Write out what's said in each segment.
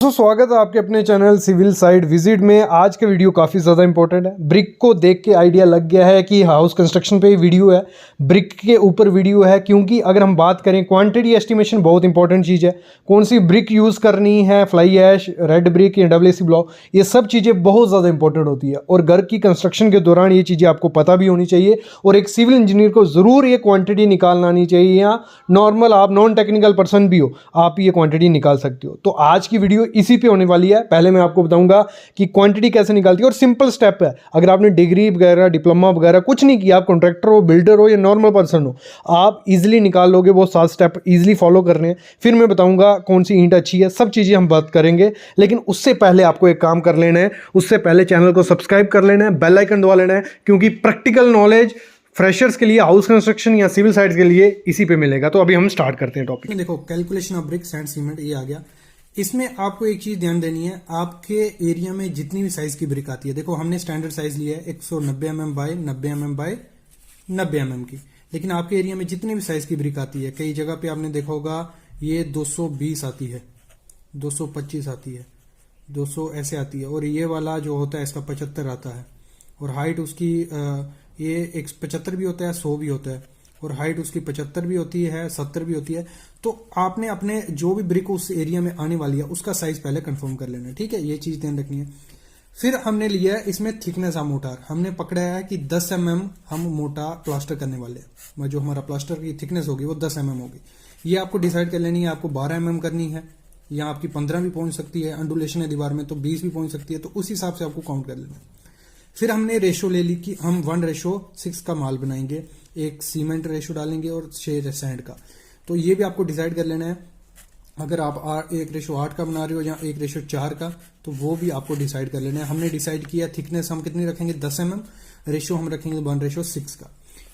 तो स्वागत है आपके अपने चैनल सिविल साइड विजिट में। आज का वीडियो काफ़ी ज़्यादा इंपॉर्टेंट है। ब्रिक को देख के आइडिया लग गया है कि हाउस कंस्ट्रक्शन पे ही वीडियो है, ब्रिक के ऊपर वीडियो है। क्योंकि अगर हम बात करें क्वांटिटी एस्टिमेशन बहुत इंपॉर्टेंट चीज़ है। कौन सी ब्रिक यूज़ करनी है, फ्लाई ऐश, रेड ब्रिक या डब्ल्यूएसी ब्लॉक, ये सब चीज़ें बहुत ज़्यादा इंपॉर्टेंट होती है। और घर की कंस्ट्रक्शन के दौरान ये चीज़ें आपको पता भी होनी चाहिए और एक सिविल इंजीनियर को ज़रूर ये क्वान्टिटी निकालना आनी चाहिए। या नॉर्मल आप नॉन टेक्निकल पर्सन भी हो, आप ये क्वान्टिटी निकाल सकते हो। तो आज की वीडियो इसी पे होने वाली है। पहले मैं आपको बताऊंगा कि क्वांटिटी कैसे निकालती है और सिंपल स्टेप है। अगर आपने डिग्री वगैरह, डिप्लोमा वगैरह कुछ नहीं किया, आप कॉन्ट्रैक्टर हो, बिल्डर हो या नॉर्मल पर्सन हो, आप इजीली निकाल लोगे। वो 7 स्टेप इजीली फॉलो करने हैं। फिर मैं बताऊंगा कौन सी ईंट अच्छी है, सब चीज़ें हम बात करेंगे। लेकिन उससे पहले आपको एक काम कर लेना है, उससे पहले चैनल को सब्सक्राइब कर लेना है, बेल आइकन दबा लेना है। क्योंकि प्रैक्टिकल नॉलेज फ्रेशर्स के लिए, हाउस कंस्ट्रक्शन या सिविल साइट्स के लिए इसी पे मिलेगा। तो अभी हम स्टार्ट करते हैं टॉपिक। देखो, calculation of BRICS and cement ये आ गया। इसमें आपको एक चीज ध्यान देनी है, आपके एरिया में जितनी भी साइज की ब्रिक आती है, देखो हमने स्टैंडर्ड साइज लिया है 190 mm by 90 mm by 90 mm की। लेकिन आपके एरिया में जितनी भी साइज की ब्रिक आती है, कई जगह पे आपने देखा होगा ये 220 आती है, 225 आती है, 200 ऐसे आती है। और ये वाला जो होता है इसका 75 आता है। और हाइट उसकी ये 75 भी होता है, 100 भी होता है। और हाइट उसकी 75 भी होती है, 70 भी होती है। तो आपने अपने जो भी ब्रिक उस एरिया में आने वाली है उसका साइज पहले कंफर्म कर लेना है, ठीक है। ये चीज ध्यान रखनी है। फिर हमने लिया है इसमें थिकनेस ऑफ मोटार। हमने पकड़ा है कि 10 mm हम मोटा प्लास्टर करने वाले हैं। जो हमारा प्लास्टर की थिकनेस होगी वो 10 mm होगी। ये आपको डिसाइड कर लेनी है, आपको 12 mm करनी है या आपकी 15 भी पहुंच सकती है। अंडुलेशन है दीवार में तो 20 भी पहुंच सकती है। तो उस हिसाब से आपको काउंट कर लेना है। फिर हमने रेशो ले ली कि हम 1:6 का माल बनाएंगे, एक सीमेंट रेशो डालेंगे और 6 सैंड का। तो ये भी आपको डिसाइड कर लेना है। अगर आप 1:8 का बना रहे हो या 1:4 का, तो वो भी आपको डिसाइड कर लेना है। हमने डिसाइड किया थिकनेस हम कितनी रखेंगे, 10 mm, रेशो हम रखेंगे 1:6 का।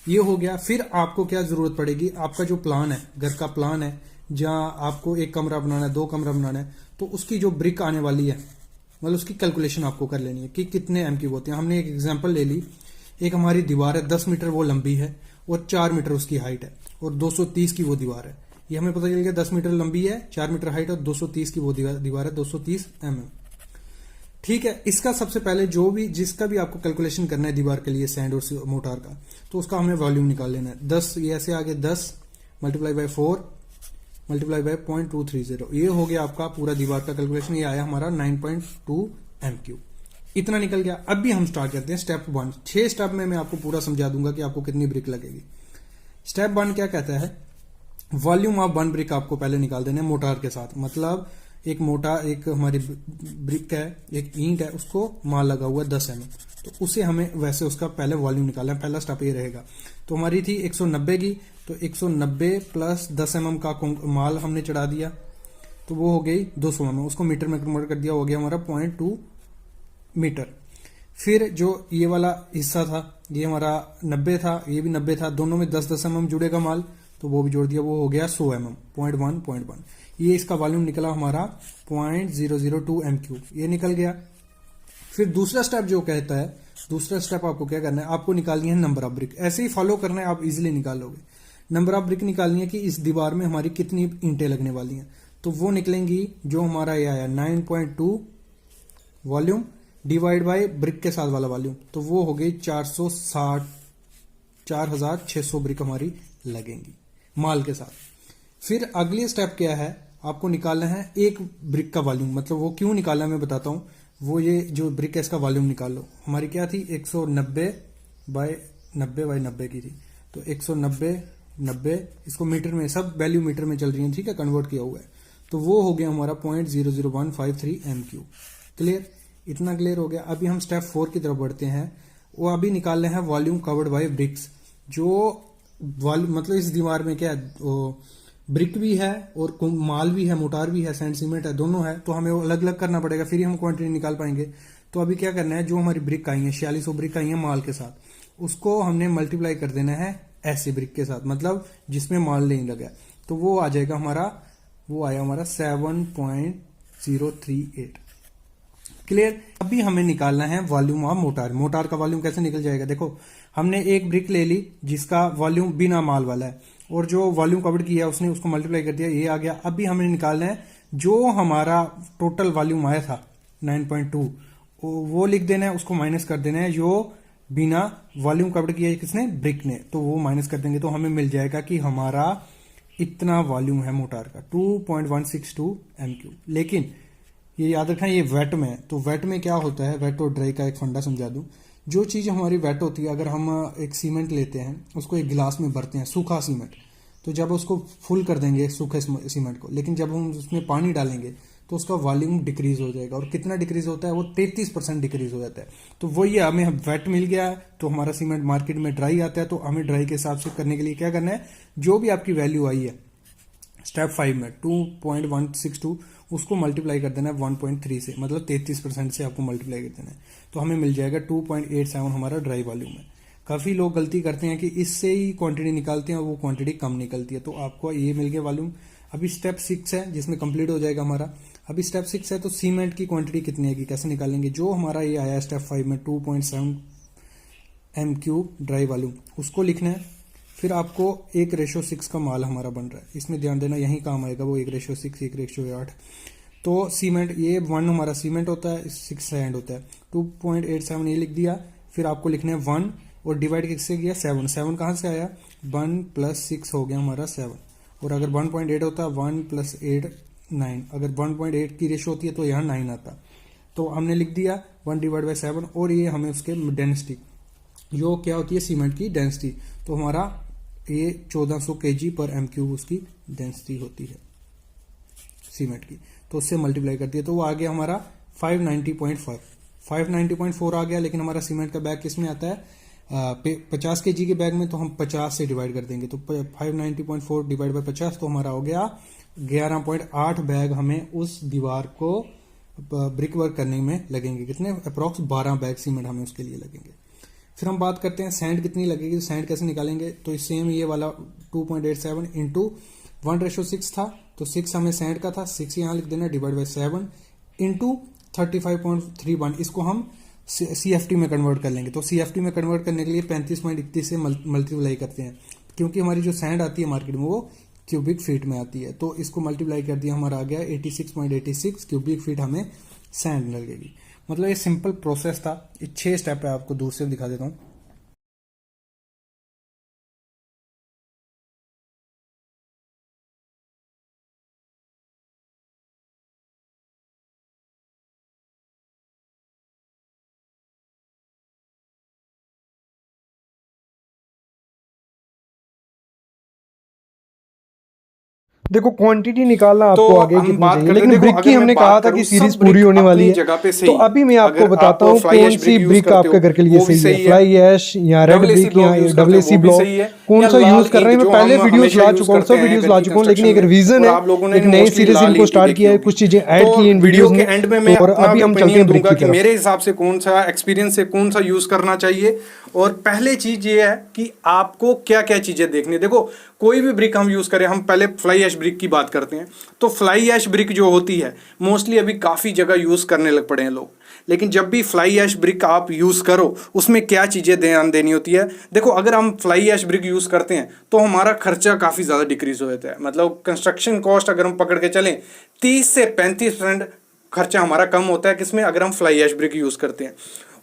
ये हो गया। फिर आपको क्या जरूरत पड़ेगी, आपका जो प्लान है, घर का प्लान है, जहां आपको 1 कमरा बनाना है, 2 कमरा बनाना है, तो उसकी जो ब्रिक आने वाली है, मतलब उसकी कैलकुलेशन आपको कर लेनी है कि कितने एम क्यूब होते हैं। हमने एक एग्जांपल ले ली, एक हमारी दीवार है 10 मीटर वो लंबी है और 4 मीटर उसकी हाइट है और 230 की वो दीवार है। ये हमें पता चल गया 10 मीटर लंबी है, 4 मीटर हाइट और 230 की वो दीवार है, 230 mm, ठीक है। इसका सबसे पहले जो भी जिसका भी आपको कैलकुलेशन करना है दीवार के लिए, सैंड और मोटार का, तो उसका हमें वॉल्यूम निकाल लेना है। 10 ये ऐसे आगे 10 मल्टीप्लाई बाय 4 मल्टीप्लाई बाय 0.230, ये हो गया आपका पूरा दीवार का कैलकुलेशन। ये आया हमारा 9.2 MQ। इतना निकल गया। अब भी हम स्टार्ट करते हैं स्टेप 1। 6 स्टेप में मैं आपको पूरा समझा दूंगा कि आपको कितनी ब्रिक लगेगी। स्टेप 1 क्या कहता है, वॉल्यूम ऑफ 1 ब्रिक आपको पहले निकाल देना है मोटार के साथ। मतलब एक हमारी ब्रिक है, एक ईंट है, उसको माल लगा हुआ है 10 mm, तो उसे हमें वैसे उसका पहले वॉल्यूम निकालना है। पहला स्टेप ये रहेगा। तो हमारी थी 190 की, तो 190 प्लस 10 mm का माल हमने चढ़ा दिया, तो वो हो गई 200 mm। उसको मीटर में कन्वर्ट कर दिया, हो गया हमारा 0.2 मीटर। फिर जो ये वाला हिस्सा था, ये हमारा 90 था, ये भी 90 था, दोनों में 10-10 mm जुड़ेगा माल, तो वो भी जोड़ दिया, वो हो गया 100 mm, 0.1. ये इसका वॉल्यूम निकला हमारा 0.002 MQ, ये निकल गया। फिर दूसरा स्टेप जो कहता है, दूसरा स्टेप आपको क्या करना है, आपको निकालनी है नंबर ऑफ ब्रिक। ऐसे ही फॉलो करना है, आप इजिली निकाल लोगे। नंबर ऑफ ब्रिक निकालनी है कि इस दीवार में हमारी कितनी ईंटें लगने वाली हैं, तो वो निकलेंगी जो हमारा ये आया 9.2 वॉल्यूम डिवाइड बाय ब्रिक के साथ वाला वॉल्यूम, तो वो हो गई 460, 4600 ब्रिक हमारी लगेंगी माल के साथ। फिर अगली स्टेप क्या है, आपको निकालना है एक ब्रिक का वॉल्यूम। मतलब वो क्यों निकालना है मैं बताता हूं। वो ये जो ब्रिक है इसका वॉल्यूम निकाल लो। हमारी क्या थी, 190 बाय 90 की थी, तो 190 इसको मीटर में, सब वैल्यू मीटर में चल रही है, ठीक है, कन्वर्ट किया हुआ है। तो वो हो गया हमारा 0.00153 MQ। क्लियर, इतना क्लियर हो गया। अभी हम स्टेप 4 की तरफ बढ़ते हैं। वो अभी निकालना है वॉल्यूम कवर्ड बाय ब्रिक्स। जो मतलब इस दीवार में क्या है, ब्रिक भी है और माल भी है, मोटार भी है, सैंड सीमेंट है, दोनों है, तो हमें अलग अलग करना पड़ेगा, फिर ही हम क्वांटिटी निकाल पाएंगे। तो अभी क्या करना है, जो हमारी ब्रिक आई है 4600 ब्रिक आई है माल के साथ, उसको हमने मल्टीप्लाई कर देना है ऐसे ब्रिक के साथ, मतलब जिसमें माल नहीं लगा, तो वो आ जाएगा हमारा, वो आया हमारा 7.038। क्लियर। अभी हमें निकालना है वॉल्यूम ऑफ मोटार। मोटार का वॉल्यूम कैसे निकल जाएगा, देखो हमने एक ब्रिक ले ली जिसका वॉल्यूम बिना माल वाला है, और जो वॉल्यूम कवर्ड किया उसने उसको मल्टीप्लाई कर दिया, ये आ गया। अभी हमें निकालना है जो हमारा टोटल वॉल्यूम आया था 9.2 वो लिख देना है, उसको माइनस कर देना है जो बिना वॉल्यूम कवर किया है किसने, ब्रिक ने, तो वो माइनस कर देंगे तो हमें मिल जाएगा कि हमारा इतना वॉल्यूम है मोटार का 2.162 MQ। लेकिन ये याद रखना ये वेट में है, तो वेट में क्या होता है, वेट और ड्राई का एक फंडा समझा दूं। जो चीज़ हमारी वेट होती है, अगर हम एक सीमेंट लेते हैं उसको एक गिलास में भरते हैं सूखा सीमेंट, तो जब उसको फुल कर देंगे सूखे सीमेंट को, लेकिन जब हम उसमें पानी डालेंगे तो उसका वॉल्यूम डिक्रीज हो जाएगा। और कितना डिक्रीज होता है, वो 33% डिक्रीज हो जाता है। तो वही है, हमें वेट मिल गया है तो हमारा सीमेंट मार्केट में ड्राई आता है, तो हमें ड्राई के हिसाब से करने के लिए क्या करना है, जो भी आपकी वैल्यू आई है स्टेप 5 में 2.162 उसको मल्टीप्लाई कर देना है 1.3 से, मतलब 33% से आपको मल्टीप्लाई कर देना है, तो हमें मिल जाएगा 2.87 हमारा ड्राई वॉल्यूम है। काफ़ी लोग गलती करते हैं कि इससे ही क्वांटिटी निकालते हैं और वो क्वांटिटी कम निकलती है, तो आपको ये मिल गया वॉल्यूम। अभी स्टेप 6 है जिसमें कंप्लीट हो जाएगा हमारा। अभी स्टेप 6 है तो सीमेंट की क्वांटिटी कितनी आएगी, कैसे निकालेंगे। जो हमारा ये आया स्टेप 5 में 2.7 MQ ड्राई वॉल्यूम, उसको लिखना है। फिर आपको 1:6 का माल हमारा बन रहा है, इसमें ध्यान देना, यही काम आएगा वो 1:6 1:8। तो सीमेंट ये 1 हमारा सीमेंट होता है, 6 सैंड होता है, 2.87 ये लिख दिया। फिर आपको लिखना है 1 और डिवाइड किससे किया, 7 7 कहाँ से आया, 1 + 6 हो गया हमारा 7। और अगर 1.8 होता है 1 + 8 9, अगर 1.8 की रेशो होती है तो यहाँ 9 आता। तो हमने लिख दिया 1/7 और ये हमें उसके डेंसिटी, जो क्या होती है सीमेंट की डेंसिटी, तो हमारा ये 1400 kg/MQ उसकी डेंसिटी होती है सीमेंट की, तो उससे मल्टीप्लाई करती है, तो वो आ गया हमारा 590.4 आ गया। लेकिन हमारा सीमेंट का बैग किस में आता है, 50 kg के बैग में, तो हम 50 से डिवाइड कर देंगे, तो 590.4 डिवाइड बाय 50, तो हमारा हो गया 11.8 बैग हमें उस दीवार को ब्रिक वर्क करने में लगेंगे। कितने, अप्रॉक्स 12 बैग सीमेंट हमें उसके लिए लगेंगे। फिर हम बात करते हैं सैंड कितनी लगेगी, तो सैंड कैसे निकालेंगे, तो सेम ये वाला 2.87 इंटू 1:6 था, तो 6 हमें सैंड का था, 6 यहाँ लिख देना डिवाइड बाय 7 इंटू 35.31, इसको हम CFT में कन्वर्ट कर लेंगे। तो CFT में कन्वर्ट करने के लिए 35.31 से मल्टीप्लाई करते हैं, क्योंकि हमारी जो सैंड आती है मार्केट में वो क्यूबिक फीट में आती है, तो इसको मल्टीप्लाई कर दिया, हमारा आ गया 86.86 क्यूबिक फीट हमें सैंड लगेगी। मतलब ये सिंपल प्रोसेस था, ये 6 स्टेप है, आपको दूर से दिखा देता हूँ। देखो क्वांटिटी निकालना तो आपको आगे हम कितनी बात चाहिए, करते लेकिन देखो, ब्रिक की अगर मैं हमने बात कहा था करूं, कि सब सीरीज ब्रिक पूरी होने वाली अपनी है। जगह पे तो सही है। अभी मैं आपको अगर बताता आप हूँ फ्लाई कौन ऐश सी ब्रिक यूज ब्रिक करते आपके हो, घर के लिए वो भी सही है, सही है। फ्लाई ऐश या रेड WC ब्रिक या ब्लॉक यूज करते हो, WC वो भी ब्लॉक, सही है। कौन या सा लाल यूज कर रहे इंक हैं। जो मैं पहले हम वीडियोस हमेशा ला यूज चुका हूँ, करते सब हैं वीडियोस घर ला की चुका हूँ, लेकिन कंस्ट्रक्शन एक में, रिवीजन और है, आप लोगों ने एक नई मोस्टली सीरीज लाल इनको ईंट ही स्टार्ट देखी किया है, होगी। कुछ चीजें ऐड की तो है इन वीडियो वीडियोस के में। एंड में मैं और अपना अभी भी हम चलते ओपिनियन हैं ब्रिक दूंगा की कि तरफ। मेरे हिसाब से कौन सा एक्सपीरियंस से कौन सा यूज करना चाहिए। और पहले चीज ये है कि आपको क्या क्या चीजें देखनी है। देखो कोई भी ब्रिक हम यूज करें, हम पहले फ्लाई ऐश ब्रिक की बात करते हैं, तो फ्लाई ऐश ब्रिक जो होती है मोस्टली अभी काफी जगह यूज करने लग पड़े हैं लोग। लेकिन जब भी फ्लाई ऐश ब्रिक आप यूज करो, उसमें क्या चीजें ध्यान देनी होती है। देखो अगर हम फ्लाई ऐश ब्रिक यूज करते हैं तो हमारा खर्चा काफी ज्यादा डिक्रीज हो जाता है। मतलब कंस्ट्रक्शन कॉस्ट अगर हम पकड़ के चलें 30 से 35% खर्चा हमारा कम होता है, किसमें, अगर हम फ्लाई ऐश ब्रिक यूज करते हैं।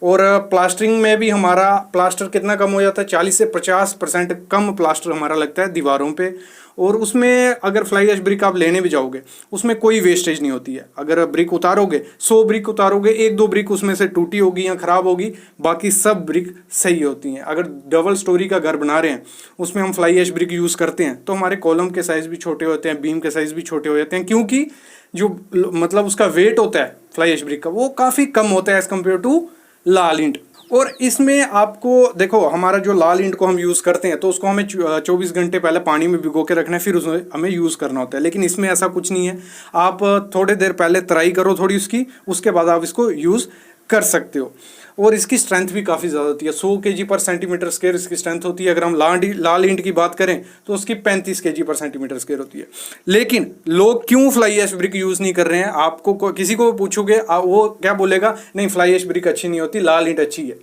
और प्लास्टरिंग में भी हमारा प्लास्टर कितना कम हो जाता है, 40 से 50% कम प्लास्टर हमारा लगता है दीवारों पे। और उसमें अगर फ्लाई ऐश ब्रिक आप लेने भी जाओगे, उसमें कोई वेस्टेज नहीं होती है। अगर ब्रिक उतारोगे, 100 ब्रिक उतारोगे, 1-2 ब्रिक उसमें से टूटी होगी या खराब होगी, बाकी सब ब्रिक सही होती हैं। अगर डबल स्टोरी का घर बना रहे हैं, उसमें हम फ्लाई ऐश ब्रिक यूज़ करते हैं, तो हमारे कॉलम के साइज़ भी छोटे होते हैं, बीम के साइज़ भी छोटे हो जाते हैं, क्योंकि जो मतलब उसका वेट होता है फ्लाई ऐश ब्रिक का, वो काफ़ी कम होता है एज़ कम्पेयर टू लाल ईंट। और इसमें आपको देखो, हमारा जो लाल ईंट को हम यूज़ करते हैं तो उसको हमें 24 घंटे पहले पानी में भिगो के रखना है, फिर उसमें हमें यूज़ करना होता है। लेकिन इसमें ऐसा कुछ नहीं है, आप थोड़ी देर पहले तराई करो थोड़ी उसकी, उसके बाद आप इसको यूज़ कर सकते हो। और इसकी स्ट्रेंथ भी काफ़ी ज़्यादा होती है, 100 kg/cm² इसकी स्ट्रेंथ होती है। अगर हम लाल ईंट की बात करें तो उसकी 35 kg/cm² होती है। लेकिन लोग क्यों फ्लाई ऐश ब्रिक यूज़ नहीं कर रहे हैं, आपको किसी को पूछोगे वो क्या बोलेगा, नहीं फ्लाई ऐश ब्रिक अच्छी नहीं होती, लाल ईंट अच्छी है।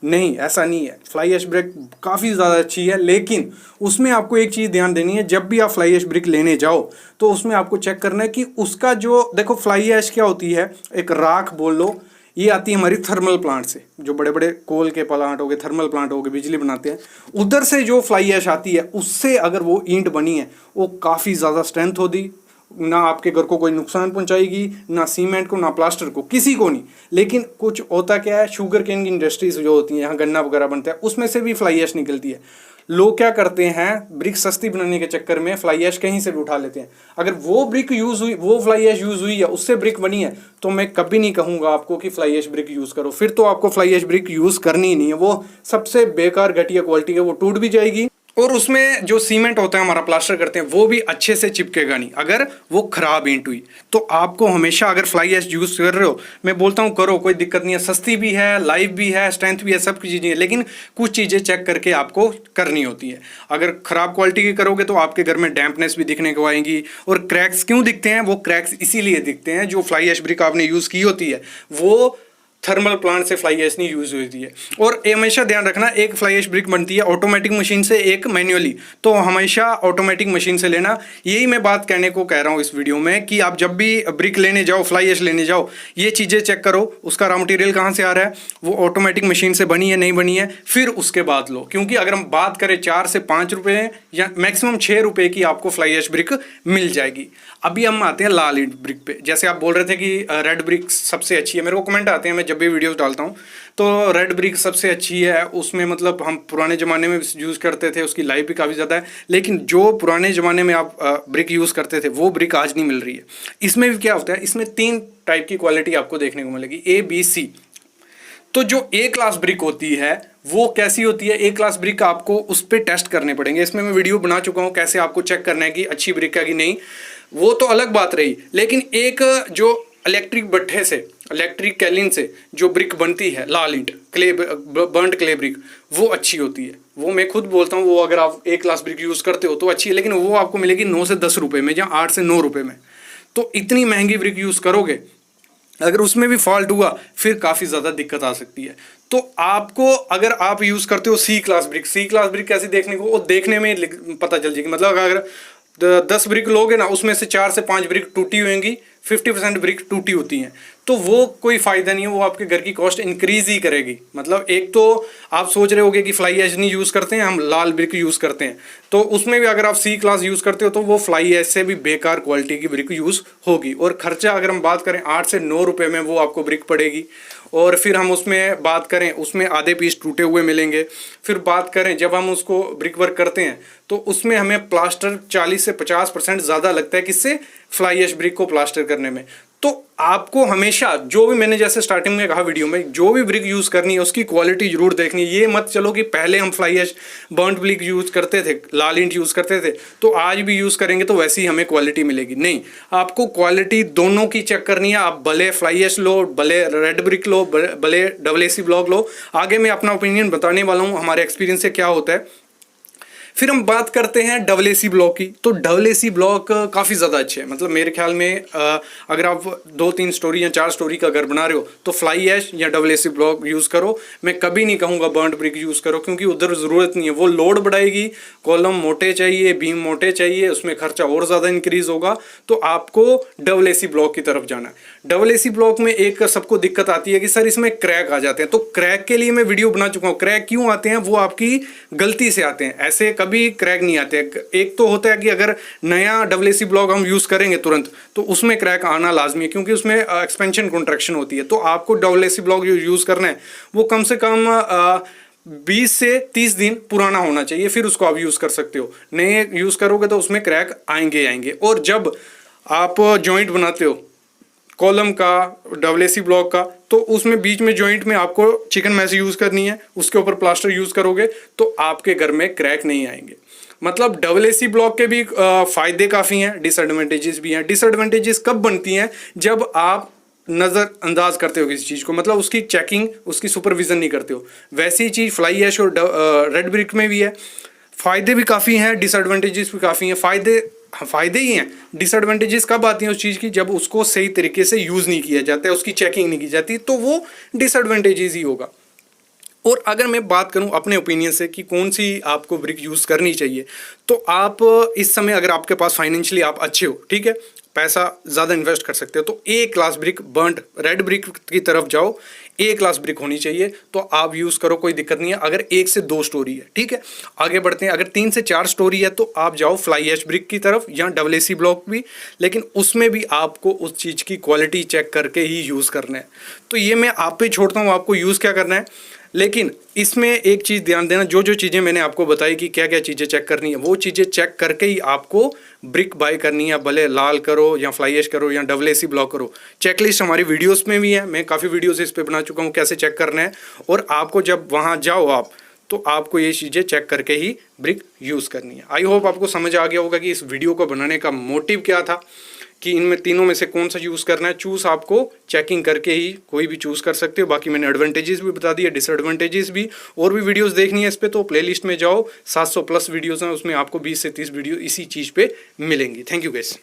नहीं, ऐसा नहीं है। फ्लाई ऐश ब्रिक काफ़ी ज़्यादा अच्छी है, लेकिन उसमें आपको एक चीज़ ध्यान देनी है, जब भी आप फ्लाई ऐश ब्रिक लेने जाओ तो उसमें आपको चेक करना है कि उसका जो, देखो फ्लाई ऐश क्या होती है, एक राख बोल लो, ये आती है हमारी थर्मल प्लांट से, जो बड़े बड़े कोल के प्लांट हो गए, थर्मल प्लांट हो गए, बिजली बनाते हैं, उधर से जो फ्लाई ऐश आती है, उससे अगर वो ईंट बनी है, वो काफ़ी ज़्यादा स्ट्रेंथ होती, ना आपके घर को कोई नुकसान पहुंचाएगी, ना सीमेंट को, ना प्लास्टर को, किसी को नहीं। लेकिन कुछ होता क्या है, शुगर केन की इंडस्ट्रीज जो होती हैं, यहाँ गन्ना वगैरह बनता है, उसमें से भी फ्लाई ऐश निकलती है। लोग क्या करते हैं, ब्रिक सस्ती बनाने के चक्कर में फ्लाई ऐश कहीं से भी उठा लेते हैं। अगर वो ब्रिक यूज हुई, वो फ्लाई ऐश यूज हुई है, उससे ब्रिक बनी है, तो मैं कभी नहीं कहूंगा आपको कि फ्लाई ऐश ब्रिक यूज करो। फिर तो आपको फ्लाई ऐश ब्रिक यूज करनी ही नहीं है, वो सबसे बेकार घटिया क्वालिटी है, वो टूट भी जाएगी, और उसमें जो सीमेंट होता है हमारा प्लास्टर करते हैं, वो भी अच्छे से चिपकेगा नहीं अगर वो खराब ईंट हुई। तो आपको हमेशा अगर फ्लाई ऐश यूज कर रहे हो, मैं बोलता हूँ करो, कोई दिक्कत नहीं है, सस्ती भी है, लाइव भी है, स्ट्रेंथ भी है, सब चीज़ें है, लेकिन कुछ चीज़ें चेक करके आपको करनी होती है। अगर खराब क्वालिटी की करोगे तो आपके घर में डैम्पनेस भी दिखने को आएंगी। और क्रैक्स क्यों दिखते हैं, वो क्रैक्स इसीलिए दिखते हैं, जो फ्लाई ऐश ब्रिक आपने यूज़ की होती है वो थर्मल प्लांट से फ्लाई ऐश नहीं यूज होती है। और हमेशा ध्यान रखना, एक फ्लाई ऐश ब्रिक बनती है ऑटोमेटिक मशीन से, एक मैन्युअली, तो हमेशा ऑटोमेटिक मशीन से लेना। यही मैं बात कहने को कह रहा हूँ इस वीडियो में, कि आप जब भी ब्रिक लेने जाओ, फ्लाई ऐश लेने जाओ, ये चीज़ें चेक करो, उसका रॉ मटेरियल कहाँ से आ रहा है, वो ऑटोमेटिक मशीन से बनी है नहीं बनी है, फिर उसके बाद लो। क्योंकि अगर हम बात करें 4 से 5 रुपये या मैक्सिमम 6 रुपये की आपको फ्लाई ऐश ब्रिक मिल जाएगी। अभी हम आते हैं लाल ईंट ब्रिक पे। जैसे आप बोल रहे थे कि रेड ब्रिक सबसे अच्छी है, मेरे को कमेंट आते हैं, मैं जब भी वीडियोस डालता हूँ तो रेड ब्रिक सबसे अच्छी है, उसमें मतलब हम पुराने ज़माने में यूज़ करते थे, उसकी लाइफ भी काफ़ी ज़्यादा है, लेकिन जो पुराने ज़माने में आप ब्रिक यूज़ करते थे वो ब्रिक आज नहीं मिल रही है। इसमें भी क्या होता है, इसमें 3 टाइप की क्वालिटी आपको देखने को मिलेगी, A B C। तो जो ए क्लास ब्रिक होती है वो कैसी होती है, ए क्लास ब्रिक आपको उस पर टेस्ट करने पड़ेंगे। इसमें मैं वीडियो बना चुका हूँ कैसे आपको चेक करना है कि अच्छी ब्रिक है कि नहीं, वो तो अलग बात रही। लेकिन एक जो इलेक्ट्रिक भट्ठे से, इलेक्ट्रिक कैलिन से जो ब्रिक बनती है, लाल ईंट क्ले, बर्न्ड क्ले ब्रिक, वो अच्छी होती है। वो मैं खुद बोलता हूँ, वो अगर आप ए क्लास ब्रिक यूज़ करते हो तो अच्छी है, लेकिन वो आपको मिलेगी 9 से 10 रुपये में या 8 से 9 रुपये में। तो इतनी महंगी ब्रिक यूज़ करोगे, अगर उसमें भी फॉल्ट हुआ फिर काफ़ी ज़्यादा दिक्कत आ सकती है। तो आपको, अगर आप यूज़ करते हो सी क्लास ब्रिक, सी क्लास ब्रिक कैसे देखने को, वो देखने में पता चल जाएगी। मतलब अगर 10 ब्रिक लोगे ना, उसमें से 4 से 5 ब्रिक टूटी होंगी, 50% ब्रिक टूटी होती हैं, तो वो कोई फ़ायदा नहीं है, वो आपके घर की कॉस्ट इंक्रीज ही करेगी। मतलब एक तो आप सोच रहे होगे कि फ्लाई ऐश नहीं यूज़ करते हैं, हम लाल ब्रिक यूज़ करते हैं, तो उसमें भी अगर आप सी क्लास यूज़ करते हो तो वो फ्लाई ऐश से भी बेकार क्वालिटी की ब्रिक यूज़ होगी। और ख़र्चा अगर हम बात करें 8 से 9 रुपये में वो आपको ब्रिक पड़ेगी। और फिर हम उसमें बात करें, उसमें आधे पीस टूटे हुए मिलेंगे। फिर बात करें जब हम उसको ब्रिक वर्क करते हैं तो उसमें हमें प्लास्टर 40 से 50% ज़्यादा लगता है, किससे, फ्लाई ऐश ब्रिक को प्लास्टर करने में। तो आपको हमेशा जो भी, मैंने जैसे स्टार्टिंग में कहा वीडियो में, जो भी ब्रिक यूज़ करनी है उसकी क्वालिटी जरूर देखनी है। ये मत चलो कि पहले हम fly ash burned brick use करते थे, लाल ईंट यूज़ करते थे, तो आज भी यूज़ करेंगे तो वैसी हमें क्वालिटी मिलेगी। नहीं, आपको क्वालिटी दोनों की चेक करनी है। आप भले फ्लाई ऐश लो, भले रेड ब्रिक लो, भले AAC ब्लॉक लो। आगे मैं अपना ओपिनियन बताने वाला हूँ हमारे एक्सपीरियंस से क्या होता है। फिर हम बात करते हैं AAC ब्लॉक की। तो AAC ब्लॉक काफ़ी ज़्यादा अच्छे हैं। मतलब मेरे ख्याल में अगर आप 2-3 स्टोरी या 4 स्टोरी का घर बना रहे हो तो फ्लाई ऐश या AAC ब्लॉक यूज़ करो। मैं कभी नहीं कहूँगा बर्न्ड ब्रिक यूज़ करो, क्योंकि उधर ज़रूरत नहीं है, वो लोड बढ़ाएगी। कॉलम मोटे चाहिए, बीम मोटे चाहिए, उसमें खर्चा और ज़्यादा इंक्रीज होगा। तो आपको AAC ब्लॉक की तरफ जाना है। AAC ब्लॉक में एक सबको दिक्कत आती है कि सर इसमें क्रैक आ जाते हैं। तो क्रैक के लिए मैं वीडियो बना चुका हूँ। क्रैक क्यों आते हैं, वो आपकी गलती से आते हैं, ऐसे कभी क्रैक नहीं आते। एक तो होता है कि अगर नया AAC ब्लॉक हम यूज़ करेंगे तुरंत, तो उसमें क्रैक आना लाजमी है, क्योंकि उसमें एक्सपेंशन कॉन्ट्रैक्शन होती है। तो आपको AAC ब्लॉक जो यूज़ करना है वो कम से कम 20 से 30 दिन पुराना होना चाहिए, फिर उसको आप यूज़ कर सकते हो। नए यूज़ करोगे तो उसमें क्रैक आएंगे। और जब आप जॉइंट बनाते हो कॉलम का, AAC ब्लॉक का, तो उसमें बीच में जॉइंट में आपको चिकन मैश यूज़ करनी है, उसके ऊपर प्लास्टर यूज़ करोगे तो आपके घर में क्रैक नहीं आएंगे। मतलब AAC ब्लॉक के भी फ़ायदे काफ़ी हैं, डिसएडवांटेजेस भी हैं। डिसएडवांटेजेस कब बनती हैं, जब आप नज़रअंदाज करते हो किसी चीज़ को, मतलब उसकी चेकिंग, उसकी सुपरविज़न नहीं करते हो। वैसी चीज़ फ्लाई ऐश और रेड ब्रिक में भी है। फ़ायदे भी काफ़ी हैं, डिसएडवांटेजेस भी काफ़ी हैं। फ़ायदे ही हैं। डिसएडवांटेजेस कब आती हैं उस चीज़ की, जब उसको सही तरीके से यूज़ नहीं किया जाता है, उसकी चेकिंग नहीं की जाती, तो वो डिसएडवांटेजेस ही होगा। और अगर मैं बात करूं अपने ओपिनियन से कि कौन सी आपको ब्रिक यूज़ करनी चाहिए, तो आप इस समय अगर आपके पास फाइनेंशियली आप अच्छे हो, ठीक है, पैसा ज़्यादा इन्वेस्ट कर सकते हो, तो A class brick burnt red brick की तरफ जाओ। ए क्लास ब्रिक होनी चाहिए तो आप यूज़ करो, कोई दिक्कत नहीं है। अगर 1 से 2 स्टोरी है, ठीक है, आगे बढ़ते हैं। अगर 3 से 4 स्टोरी है तो आप जाओ फ्लाई ऐश ब्रिक की तरफ या AAC ब्लॉक भी, लेकिन उसमें भी आपको उस चीज़ की क्वालिटी चेक करके ही यूज़ करना है। तो ये मैं आप पे छोड़ता हूँ, आपको यूज़ क्या करना है। लेकिन इसमें एक चीज़ ध्यान देना, जो जो चीज़ें मैंने आपको बताई कि क्या क्या चीज़ें चेक करनी है, वो चीज़ें चेक करके ही आपको ब्रिक बाय करनी है। भले लाल करो या फ्लाई ऐश करो या AAC ब्लॉक करो, चेकलिस्ट हमारी वीडियोस में भी है, मैं काफ़ी वीडियोस इस पे बना चुका हूँ कैसे चेक करना है। और आपको जब वहाँ जाओ आप, तो आपको ये चीज़ें चेक करके ही ब्रिक यूज़ करनी है। आई होप आपको समझ आ गया होगा कि इस वीडियो को बनाने का मोटिव क्या था, कि इनमें तीनों में से कौन सा यूज़ करना है। चूज़ आपको चेकिंग करके ही कोई भी चूज़ कर सकते हो। बाकी मैंने एडवांटेजेस भी बता दिए, डिसएडवांटेजेस भी। और भी वीडियोस देखनी है इस पे तो प्लेलिस्ट में जाओ, 700 प्लस वीडियोस हैं, उसमें आपको 20 से 30 वीडियो इसी चीज़ पे मिलेंगी। Thank you guys.